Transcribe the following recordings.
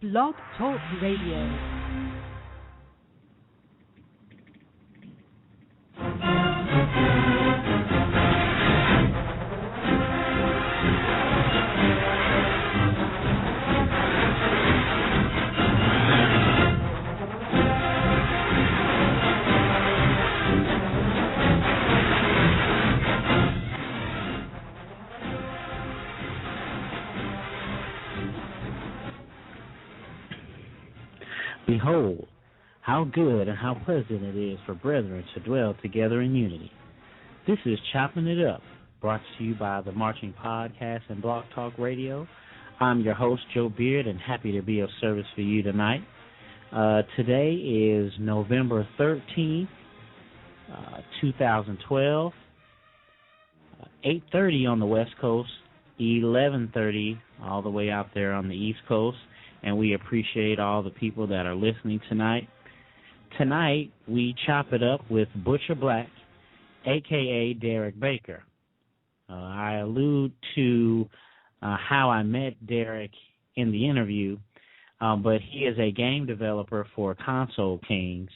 Blog Talk Radio. Behold, how good and how pleasant it is for brethren to dwell together in unity. This is Choppin It Up, brought to you by the Marching Podcast and Blog Talk Radio. I'm your host, Joe Beard, and happy to be of service for you tonight. Today is November 13th, 2012, 8:30 on the West Coast, 11:30 all the way out there on the East Coast. And we appreciate all the people that are listening tonight. Tonight, we chop it up with Butcher Black, a.k.a. Derek Baker. I allude to how I met Derek in the interview, but he is a game developer for Console Kings.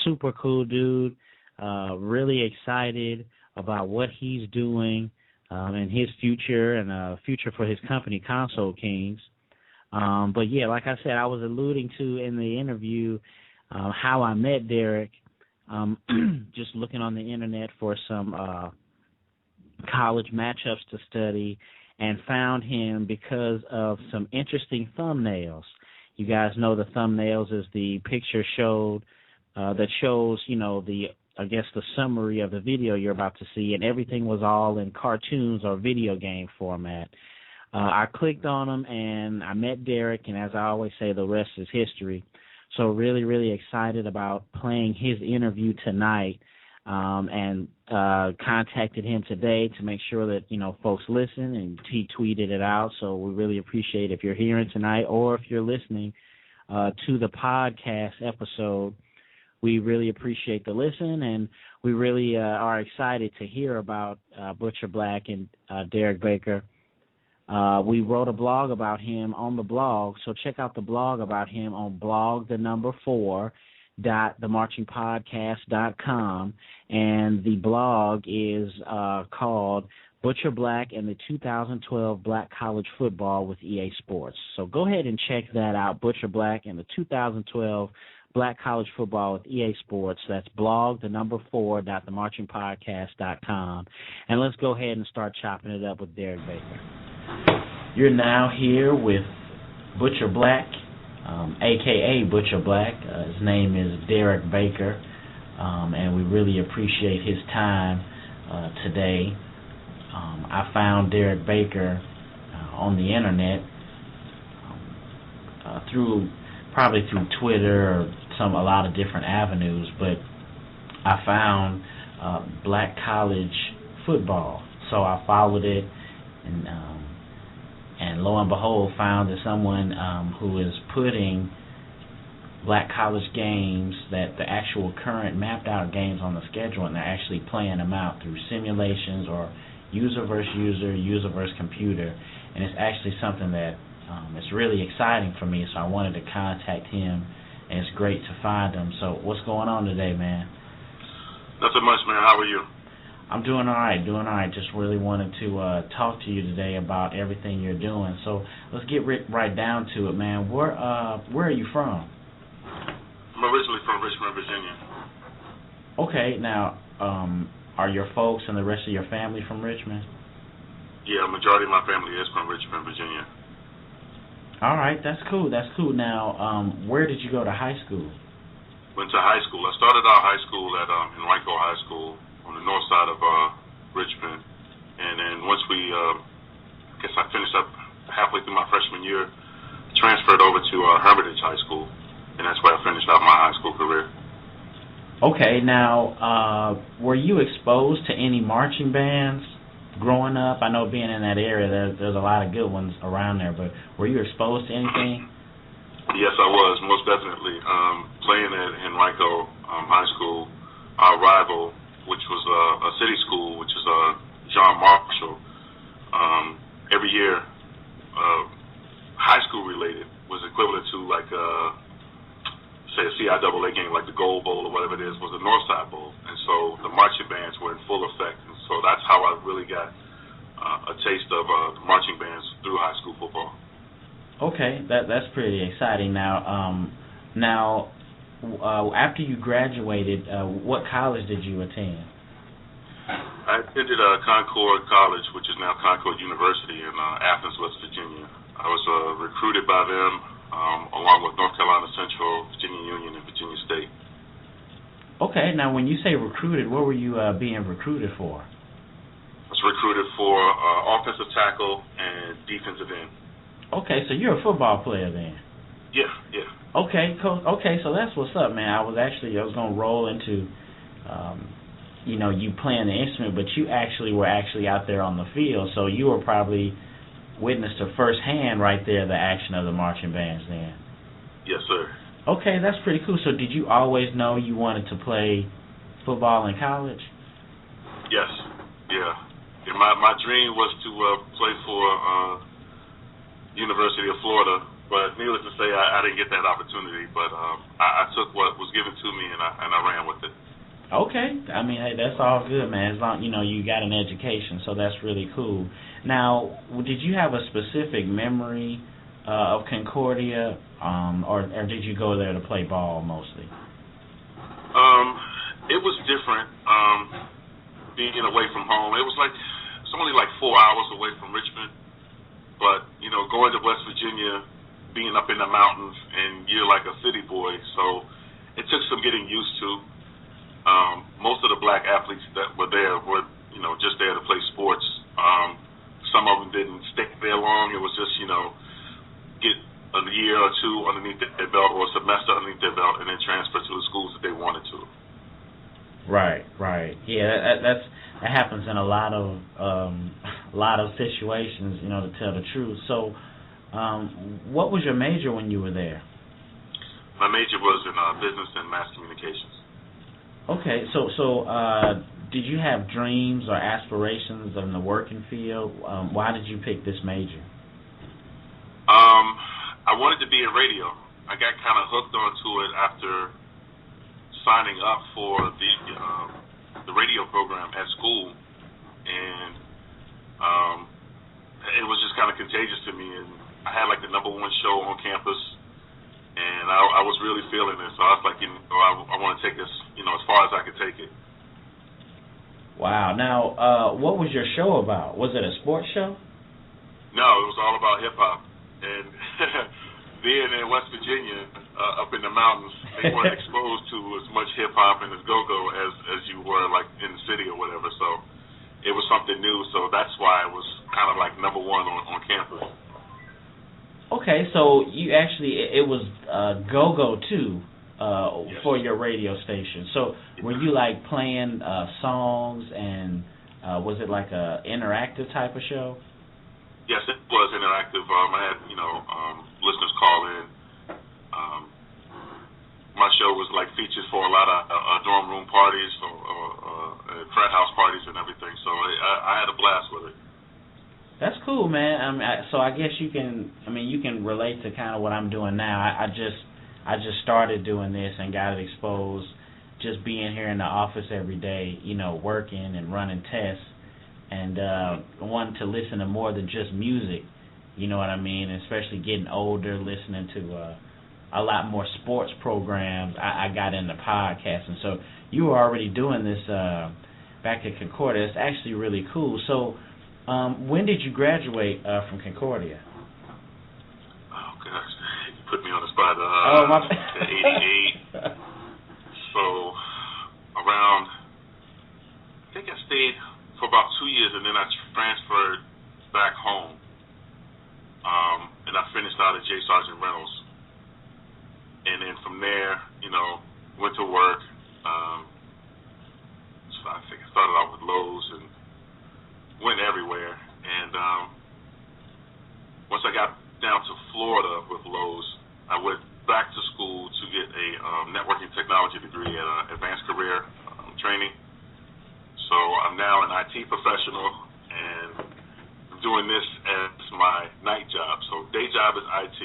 Super cool dude, really excited about what he's doing and his future and future for his company, Console Kings. But, yeah, like I said, I was alluding to in the interview how I met Derek, just looking on the Internet for some college matchups to study, and found him because of some interesting thumbnails. You guys know the thumbnails is the picture showed that shows, you know, the summary of the video you're about to see, and everything was all in cartoons or video game format. I clicked on him, and I met Derek, and as I always say, the rest is history. So really, really excited about playing his interview tonight, and contacted him today to make sure that, you know, folks listen, and he tweeted it out. So we really appreciate if you're hearing tonight or if you're listening to the podcast episode. We really appreciate the listen, and we really are excited to hear about Butcher Black and Derek Baker. We wrote a blog about him on the blog, so check out the blog about him on blog4.themarchingpodcast.com, and the blog is called Butcher Black and the 2012 Black College Football with EA Sports. So go ahead and check that out, Butcher Black and the 2012 Black College Football with EA Sports. That's blog4.themarchingpodcast.com, and let's go ahead and start chopping it up with Derek Baker. You're now here with Butcher Black, a.k.a. Butcher Black. His name is Derek Baker, and we really appreciate his time today. I found Derek Baker on the Internet through Twitter or a lot of different avenues, but I found Black College Football, so I followed it, and lo and behold, found that someone who is putting Black College games, that the actual current mapped out games on the schedule, and they're actually playing them out through simulations or user versus user, user versus computer, and it's actually something that it's really exciting for me, so I wanted to contact him, and it's great to find him. So what's going on today, man? Nothing much, man. How are you? I'm doing all right. Just really wanted to talk to you today about everything you're doing. So let's get right down to it, man. Where are you from? I'm originally from Richmond, Virginia. Okay. Now, are your folks and the rest of your family from Richmond? Yeah, a majority of my family is from Richmond, Virginia. All right. That's cool. Now, where did you go to high school? Went to high school. I started out high school at Henrico High School on the north side of Richmond, and then once I finished up halfway through my freshman year, transferred over to Hermitage High School, and that's where I finished out my high school career. Okay, now, were you exposed to any marching bands growing up? I know being in that area, there's a lot of good ones around there, but were you exposed to anything? Yes, I was, most definitely. Playing at Henrico High School, our rival, which was a city school, which is John Marshall, every year, high school related, say a CIAA game, like the Gold Bowl or whatever it is, was the Northside Bowl. And so the marching bands were in full effect. And so that's how I really got a taste of the marching bands through high school football. Okay, that's pretty exciting. Now, after you graduated, what college did you attend? I attended Concord College, which is now Concord University in Athens, West Virginia. I was recruited by them along with North Carolina Central, Virginia Union, and Virginia State. Okay, now when you say recruited, what were you being recruited for? I was recruited for offensive tackle and defensive end. Okay, so you're a football player then? Yeah. Okay, cool. Okay, so that's what's up, man. I was going to roll into, you playing the instrument, but you were out there on the field, so you were probably witnessed to firsthand right there the action of the marching bands then. Yes, sir. Okay, that's pretty cool. So did you always know you wanted to play football in college? Yes, yeah. And my dream was to play for University of Florida, but needless to say, I didn't get that opportunity. But I took what was given to me, and I ran with it. Okay, I mean, hey, that's all good, man. As long you got an education, so that's really cool. Now, did you have a specific memory of Concordia, or did you go there to play ball mostly? It was different. Being away from home, it's only like 4 hours away from Richmond, but going to West Virginia, being up in the mountains, and you're like a city boy, so it took some getting used to. Most of the black athletes that were there were, just there to play sports. Some of them didn't stick there long. It was just, get a year or two underneath their belt or a semester underneath their belt and then transfer to the schools that they wanted to. Right. Yeah, that happens in a lot of situations, to tell the truth. So, what was your major when you were there? My major was in business and mass communications. Okay, so did you have dreams or aspirations in the working field? Why did you pick this major? I wanted to be in radio. I got kind of hooked onto it after signing up for the radio program at school, and it was just kind of contagious to me. And I had like the #1 show on campus, and I was really feeling it. So I was like, I want to take this, as far as I could take it. Wow. Now, what was your show about? Was it a sports show? No, it was all about hip hop. And being in West Virginia, up in the mountains, they weren't exposed to as much hip hop and as go-go as you were like in the city or whatever. So it was something new. So that's why it was kind of like #1 on campus. Okay, so you actually, it was go-go too yes. for your radio station. So were you like playing songs, and was it like a interactive type of show? Yes, it was interactive. I had, listeners call in. My show was like featured for a lot of dorm room parties or frat house parties and everything. So I had a blast with it. That's cool, man. So I guess you can relate to kind of what I'm doing now. I just started doing this and got it exposed, just being here in the office every day, working and running tests, and wanting to listen to more than just music, you know what I mean? Especially getting older, listening to a lot more sports programs. I got into podcasting. So you were already doing this back at Concordia. It's actually really cool. So when did you graduate from Concordia? Oh, gosh. You put me on the spot. My 88. So around, I think I stayed for about 2 years, and then I transferred back home. And I finished out at J. Sargent Reynolds. And then from there, went to work. So I think I started out with Lowe's and went everywhere. And once I got down to Florida with Lowe's, I went back to school to get a networking technology degree at Advanced Career Training. So I'm now an IT professional, and I'm doing this as my night job. So day job is IT,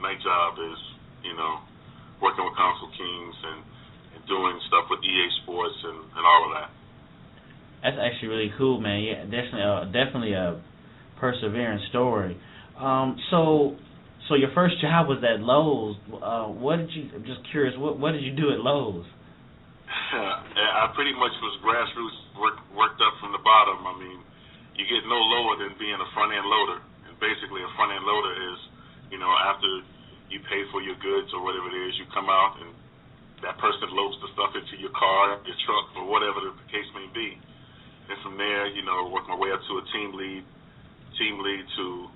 night job is working with Council Kings and doing stuff with EA Sports and all of that. That's actually really cool, man. Yeah, definitely a persevering story. So your first job was at Lowe's. I'm just curious, what did you do at Lowe's? I pretty much was grassroots, worked up from the bottom. I mean, you get no lower than being a front-end loader. And basically a front-end loader is, after you pay for your goods or whatever it is, you come out and that person loads the stuff into your car, your truck, or whatever the case may be. And from there, work my way up to a team lead to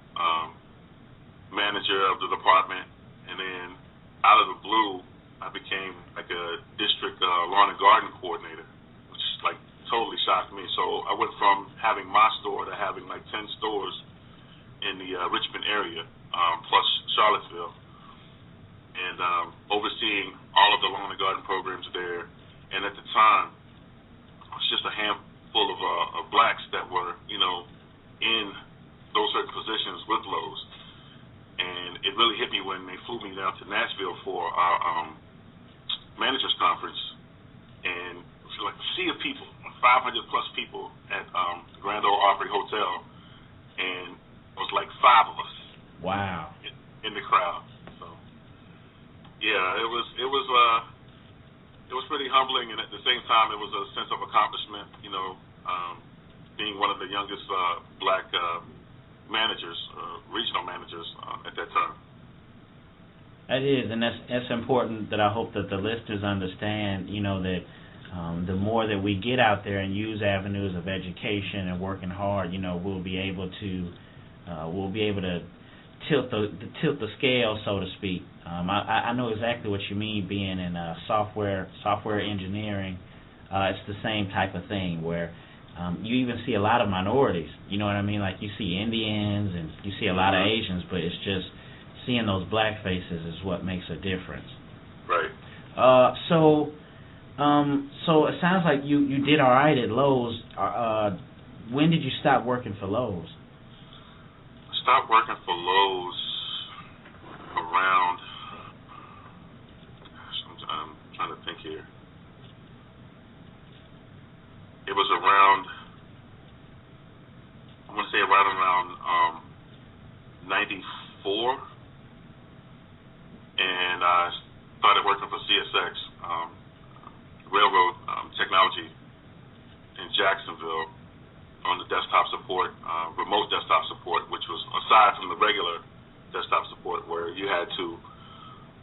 manager of the department. And then out of the blue, I became like a district lawn and garden coordinator, which like totally shocked me. So I went from having my store to having like 10 stores in the Richmond area, plus Charlottesville, and overseeing all of the lawn and garden programs there. And at the time, it was just a handful of blacks that were, in those certain positions with Lowe's. And it really hit me when they flew me down to Nashville for our managers conference, and it was like a sea of people, 500 plus people at the Grand Ole Opry Hotel, and it was like 5 of us. Wow. In the crowd. So yeah, it was pretty humbling, and at the same time it was a sense of accomplishment, being one of the youngest black managers, regional managers at that time. That is, and that's important. That I hope that the listeners understand. That the more that we get out there and use avenues of education and working hard, we'll be able to tilt the scale, so to speak. I know exactly what you mean. Being in software engineering, it's the same type of thing where you even see a lot of minorities. You know what I mean? Like you see Indians and you see a lot of Asians, but it's just seeing those black faces is what makes a difference. Right. So it sounds like you did all right at Lowe's. When did you stop working for Lowe's? I stopped working for Lowe's around, I'm trying to think here. It was around, I want to say around 94. And I started working for CSX, Railroad Technology in Jacksonville on the desktop support, remote desktop support, which was aside from the regular desktop support where you had to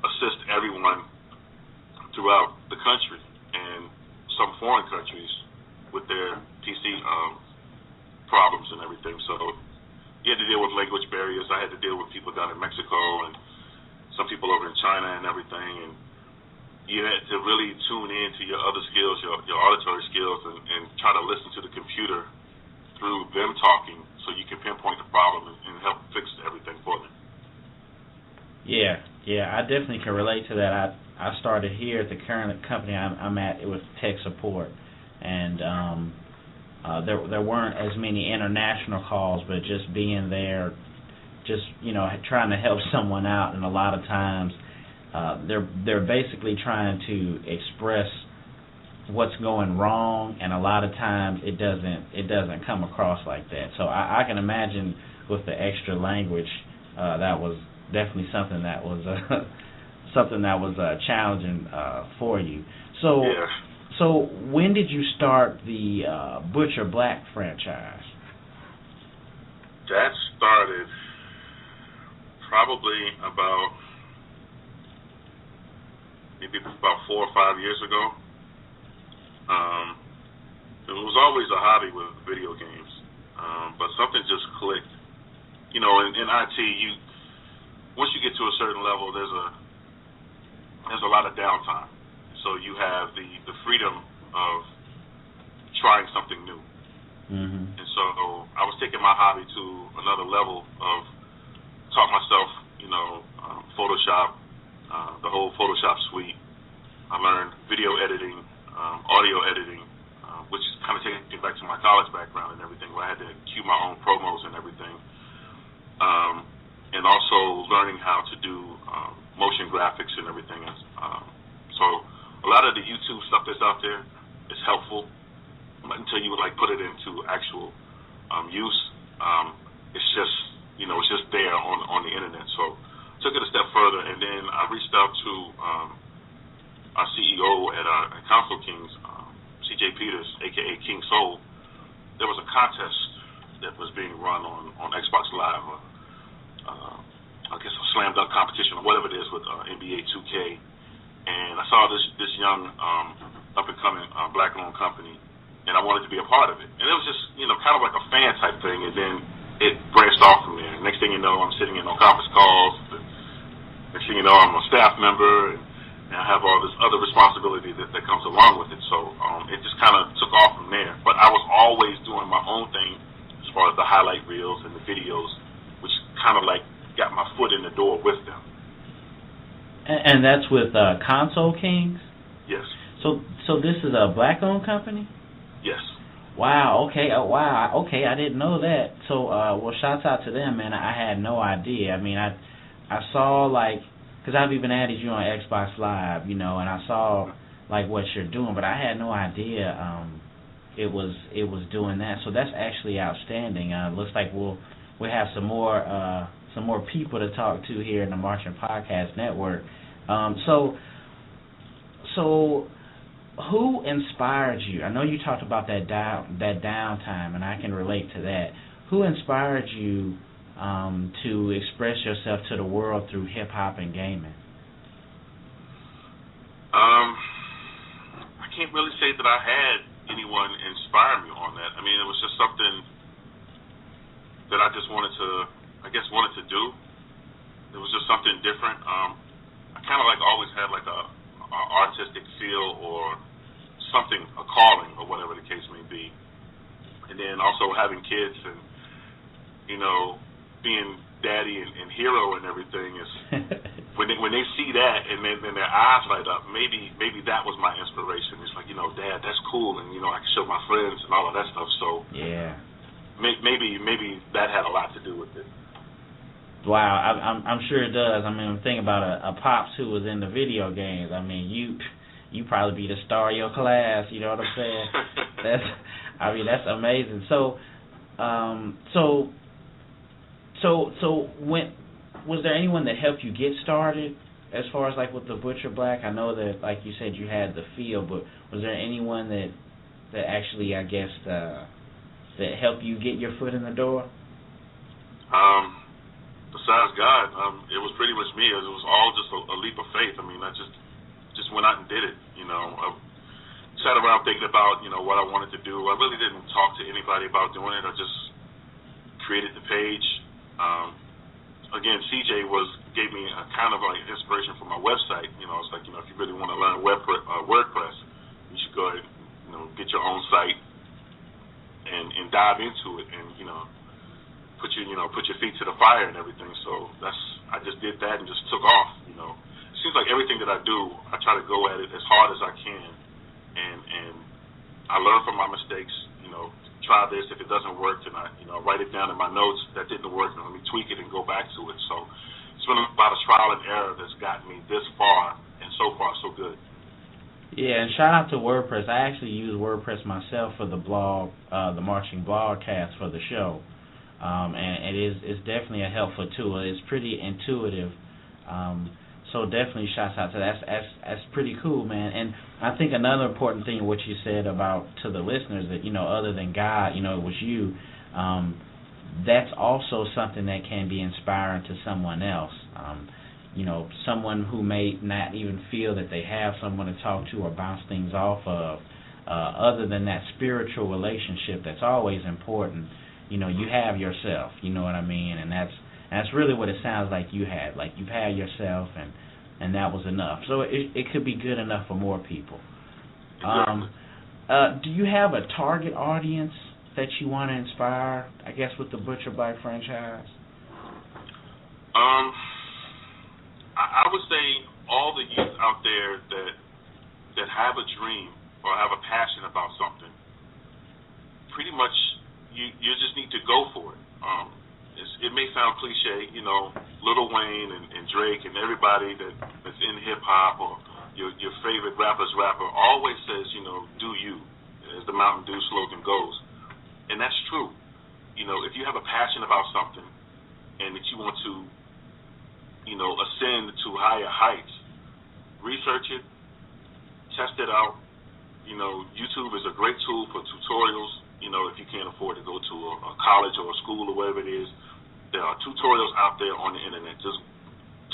assist everyone throughout the country and some foreign countries with their PC problems and everything. So you had to deal with language barriers. I had to deal with people down in Mexico and some people over in China and everything, and you had to really tune in to your other skills, your auditory skills, and try to listen to the computer through them talking so you can pinpoint the problem and help fix everything for them. Yeah, I definitely can relate to that. I started here at the current company I'm at. It was tech support, and there weren't as many international calls, but just being there, just trying to help someone out, and a lot of times they're basically trying to express what's going wrong, and a lot of times it doesn't come across like that. So I can imagine with the extra language, that was definitely something that was challenging for you. So yeah. So when did you start the Butcher Black franchise? That started probably about 4 or 5 years ago. It was always a hobby with video games, but something just clicked. In IT, once you get to a certain level, there's a lot of downtime. So you have the freedom of trying something new. Mm-hmm. And so I was taking my hobby to another level of taught myself, Photoshop, the whole Photoshop suite. I learned video editing, audio editing, which kind of takes me back to my college background and everything, where I had to cue my own promos and everything. and also learning how to do motion graphics and everything else. So a lot of the YouTube stuff that's out there is helpful, but until you like put it into actual use, it's just it's just there on the internet. So I took it a step further, and then I reached out to our CEO at Council Kings, C.J. Peters, aka King Soul. There was a contest that was being run on Xbox Live, I guess a slam dunk competition or whatever it is with NBA 2K, and I saw this young up and coming black-owned company, and I wanted to be a part of it. And it was just kind of like a fan type thing, and then it branched off from there. Next thing you know, I'm sitting in on conference calls. Next thing you know, I'm a staff member, and I have all this other responsibility that comes along with it. So it just kind of took off from there. But I was always doing my own thing as far as the highlight reels and the videos, which kind of like got my foot in the door with them. And that's with Console Kings? Yes. So this is a black-owned company? Yes. Wow, okay, okay, I didn't know that. So, well, shouts out to them, man. I had no idea. I mean, I saw, like, because I've even added you on Xbox Live, and I saw, like, what you're doing, but I had no idea it was doing that. So that's actually outstanding. Looks like we'll have some more people to talk to here in the Marching Podcast Network. So who inspired you? I know you talked about that downtime, and I can relate to that. Who inspired you to express yourself to the world through hip-hop and gaming? I can't really say that I had anyone inspire me on that. I mean, it was just something that I just wanted to do. It was just something different. I kind of like always had like a artistic feel or something, a calling or whatever the case may be. And then also having kids and, being daddy and hero and everything is when they see that and then their eyes light up, maybe that was my inspiration. It's like, Dad, that's cool, and I can show my friends and all of that stuff. So yeah, maybe that had a lot to do with it. Wow, I'm sure it does. I mean, think about a pops who was in the video games. I mean, you probably be the star of your class. You know what I'm saying? That's amazing. So when was there anyone that helped you get started as far as like with the Butcher Black? I know that, like you said, you had the feel, but was there anyone that actually, I guess, that helped you get your foot in the door? Besides God, it was pretty much me. It was all just a leap of faith. I mean, I just went out and did it. I sat around thinking about what I wanted to do. I really didn't talk to anybody about doing it. I just created the page. Again, CJ gave me a kind of like inspiration for my website. It's like, if you really want to learn WordPress, you should go ahead and get your own site and dive into it and put your feet to the fire and everything. So I just did that and just took off. It seems like everything that I do, I try to go at it as hard as I can, and I learn from my mistakes. Try this. If it doesn't work, then I write it down in my notes. That didn't work, and let me tweak it and go back to it. So it's been about a trial and error that's gotten me this far, and so far so good. Yeah, and shout out to WordPress. I actually use WordPress myself for the blog, the Marching Blogcast for the show. And it's definitely a helpful tool. It's pretty intuitive. So definitely shouts out to that. That's pretty cool, man. And I think another important thing what you said about to the listeners that, other than God, it was you, that's also something that can be inspiring to someone else. Someone who may not even feel that they have someone to talk to or bounce things off of, other than that spiritual relationship that's always important. You have yourself, you know what I mean? And that's really what it sounds like you had. Like you've had yourself, and that was enough. So it could be good enough for more people. Exactly. Do you have a target audience that you want to inspire, I guess, with the Butcher Black franchise? I would say all the youth out there that have a dream or have a passion about something, pretty much you just need to go for it. it may sound cliche, you know, Lil Wayne and Drake and everybody that's in hip hop or your favorite rapper always says, you know, do you, as the Mountain Dew slogan goes. And that's true. You know, if you have a passion about something and that you want to, you know, ascend to higher heights, research it, test it out. You know, YouTube is a great tool for tutorials. You know, if you can't afford to go to a college or a school or whatever it is, there are tutorials out there on the internet. Just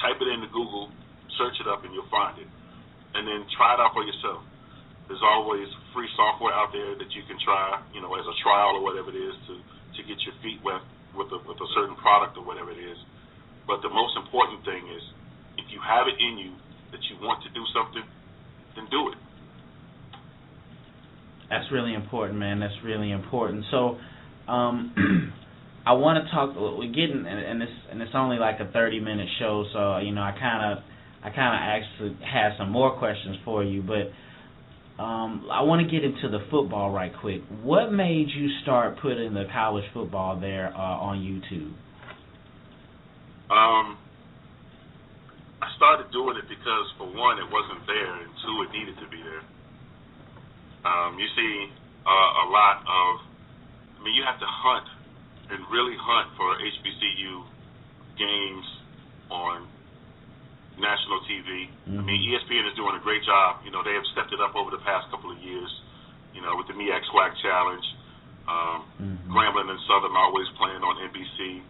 type it into Google, search it up, and you'll find it. And then try it out for yourself. There's always free software out there that you can try, you know, as a trial or whatever it is to get your feet wet with a certain product or whatever it is. But the most important thing is, if you have it in you that you want to do something, then do it. That's really important, man. That's really important. So, I want to talk. We're getting, and it's only like a 30-minute show, so you know, I kind of actually have some more questions for you, but I want to get into the football right quick. What made you start putting the college football there on YouTube? I started doing it because, for one, it wasn't there, and two, it needed to be there. You see a lot of, I mean, you have to hunt and really hunt for HBCU games on national TV. Mm-hmm. I mean, ESPN is doing a great job. You know, they have stepped it up over the past couple of years, you know, with the MEAC SWAC Challenge. Grambling and Southern always playing on NBC.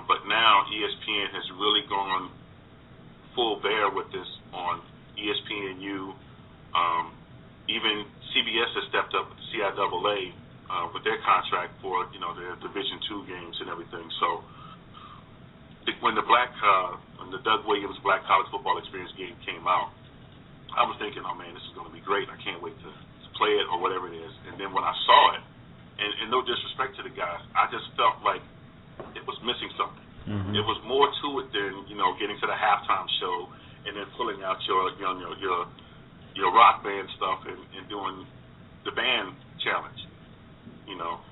But now ESPN has really gone full bear with this on ESPNU. Even CBS has stepped up with the CIAA with their contract for, you know, their Division II games and everything. So when the Doug Williams Black College Football Experience game came out, I was thinking, oh man, this is going to be great. I can't wait to play it or whatever it is. And then when I saw it, and no disrespect to the guys, I just felt like it was missing something. Mm-hmm. It was more to it than, you know, getting to the halftime show and then pulling out your rock band stuff and doing the band challenge. You know,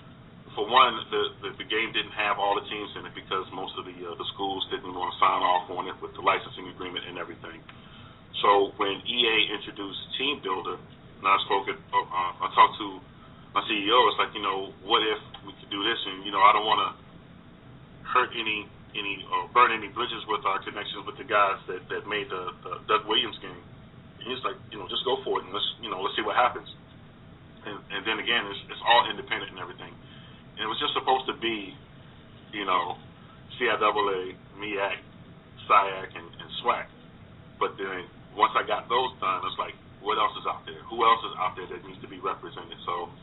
for one, the game didn't have all the teams in it because most of the schools didn't want to sign off on it with the licensing agreement and everything. So when EA introduced Team Builder, and I talked to my CEO, it's like, you know, what if we could do this? And, you know, I don't want to hurt any burn any bridges with our connections with the guys that made the Doug Williams game. And he's like, you know, just go for it and let's see what happens. And then again, it's all independent and everything. And it was just supposed to be, you know, CIAA, MEAC, SIAC, and SWAC. But then once I got those done, it's like, what else is out there? Who else is out there that needs to be represented? So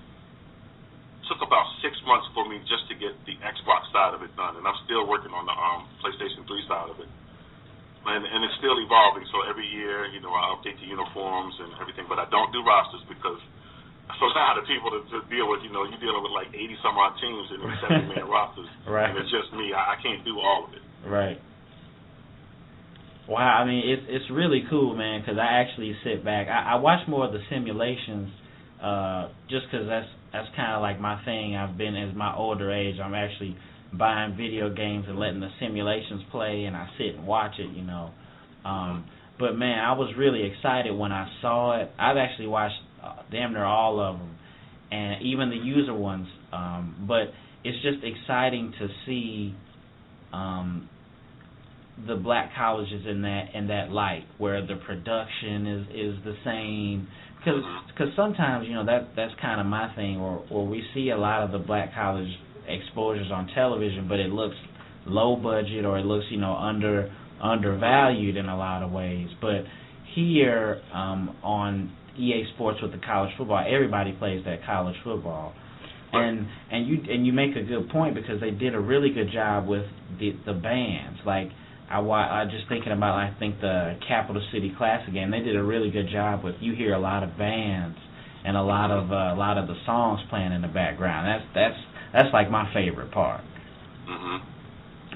it took about 6 months for me just to get the Xbox side of it done. And I'm still working on the PlayStation 3 side of it. And it's still evolving. So every year, you know, I update the uniforms and everything. But I don't do rosters because so now the people to deal with, you know, you're dealing with like 80-some-odd teams and 70-man rosters. Right. And it's just me. I can't do all of it. Right. Wow, I mean, it's really cool, man, because I actually sit back. I watch more of the simulations just because that's kind of like my thing. I've been, as my older age, I'm actually buying video games and letting the simulations play, and I sit and watch it, you know. But, man, I was really excited when I saw it. I've actually watched damn near all of them, and even the user ones. But it's just exciting to see the black colleges in that light, where the production is the same. Because sometimes, you know, that's kind of my thing, or we see a lot of the black college exposures on television, but it looks low budget, or it looks, you know, undervalued in a lot of ways. But here on EA Sports with the college football, everybody plays that college football, and you make a good point, because they did a really good job with the bands. Like I just thinking about, I think the Capital City Classic game, they did a really good job with, you hear a lot of bands and a lot of the songs playing in the background. That's like my favorite part.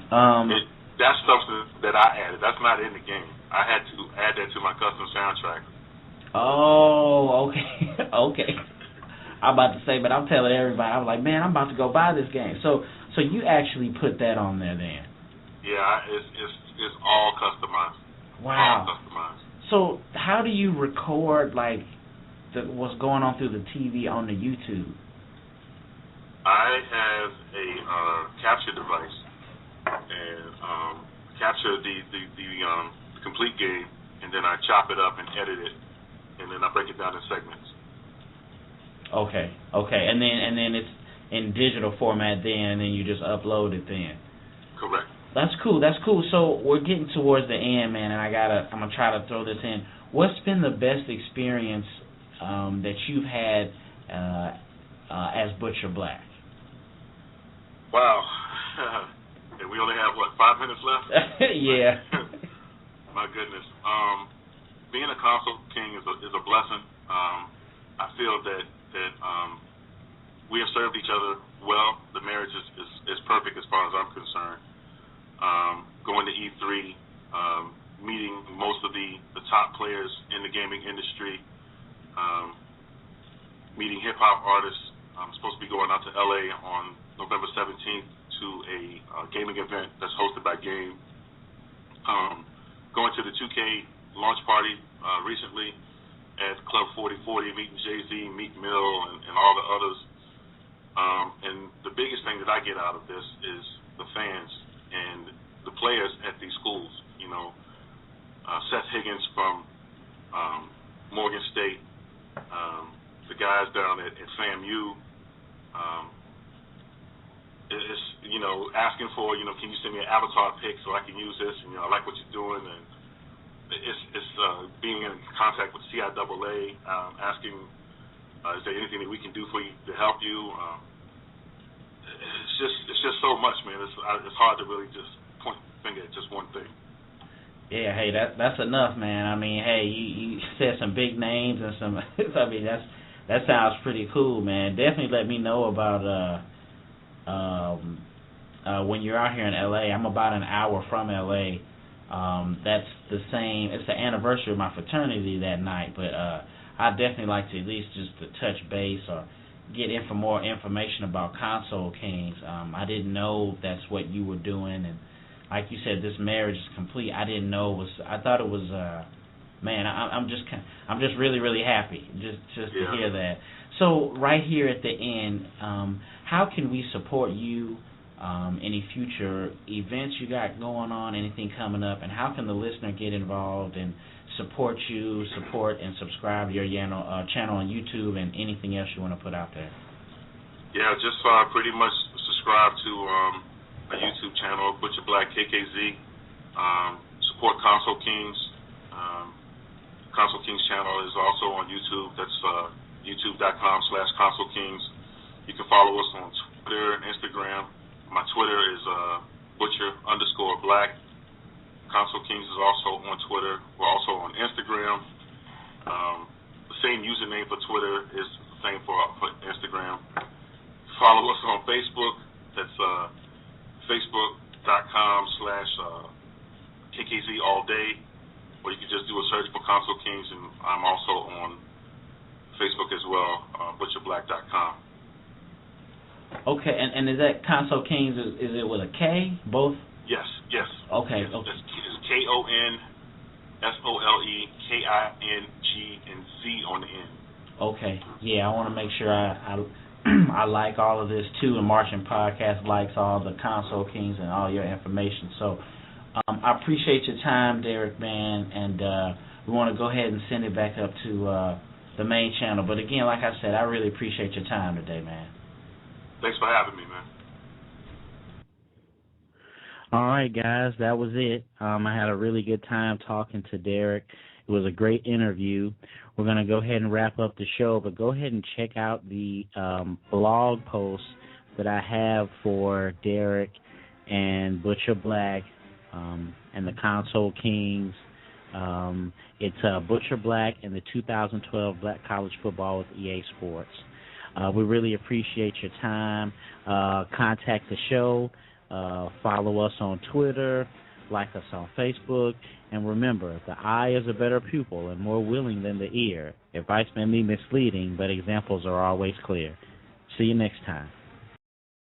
That's something that I added. That's not in the game. I had to add that to my custom soundtrack. Oh, okay. I'm about to say, but I'm telling everybody, I'm like, man, I'm about to go buy this game. So So you actually put that on there then? Yeah, it's all customized. Wow. All customized. So how do you record like what's going on through the TV on the YouTube? I have a capture device and capture the complete game, and then I chop it up and edit it, and then I break it down in segments. Okay, and then it's in digital format then, and then you just upload it then. Correct. That's cool. So we're getting towards the end, man, and I'm gonna try to throw this in. What's been the best experience that you've had as Butcher Black? Wow. And we only have 5 minutes left? Yeah. My goodness. Being a console king is a blessing. I feel that we have served each other well. The marriage is perfect as far as I'm concerned. Going to E3, meeting most of the top players in the gaming industry, meeting hip-hop artists. I'm supposed to be going out to L.A. on November 17th to a gaming event that's hosted by Game. Going to the 2K launch party recently at Club 4040, meeting Jay-Z, Meek Mill, and all the others. And the biggest thing that I get out of this is the fans and the players at these schools. You know, Seth Higgins from Morgan State, the guys down at FAMU. It's, asking for, can you send me an avatar pic so I can use this? And, I like what you're doing. And it's being in contact with CIAA, asking, is there anything that we can do for you to help you? It's just so much, man. It's hard to really just point the finger at just one thing. Yeah, hey, that's enough, man. I mean, hey, you said some big names and some. I mean, that sounds pretty cool, man. Definitely let me know about when you're out here in LA. I'm about an hour from LA. That's the same. It's the anniversary of my fraternity that night, but I'd definitely like to at least just to touch base or get more information about Console Kings. I didn't know that's what you were doing, and like you said, this marriage is complete. I didn't know it was. I thought it was. Man, I'm just really, really happy just to hear that. So right here at the end, how can we support you? Any future events you got going on, anything coming up, and how can the listener get involved and support you, and subscribe to your channel on YouTube and anything else you want to put out there? Yeah, just pretty much subscribe to my YouTube channel, Butcher Black KKZ. Support Console Kings. Console Kings channel is also on YouTube. That's youtube.com/Console Kings. You can follow us on Twitter and Instagram. My Twitter is Butcher_Black. Console Kings is also on Twitter. We're also on Instagram. The same username for Twitter is the same for Instagram. Follow us on Facebook. That's Facebook.com/KKZ all day. Or you can just do a search for Console Kings, and I'm also on Facebook as well, butcherblack.com. Okay, and is that Console Kings, is it with a K, both? Yes. Okay. It's KONSOLEKING and Z on the end. Okay, yeah, I want to make sure I I like all of this too, and Martian Podcast likes all the Console Kings and all your information. So I appreciate your time, Derek, man, and we want to go ahead and send it back up to the main channel. But again, like I said, I really appreciate your time today, man. Thanks for having me, man. All right, guys, that was it. I had a really good time talking to Derek. It was a great interview. We're going to go ahead and wrap up the show, but go ahead and check out the blog post that I have for Derek and Butcher Black and the Console Kings. It's Butcher Black and the 2012 Black College Football with EA Sports. We really appreciate your time. Contact the show. Follow us on Twitter. Like us on Facebook. And remember, the eye is a better pupil and more willing than the ear. Advice may be misleading, but examples are always clear. See you next time.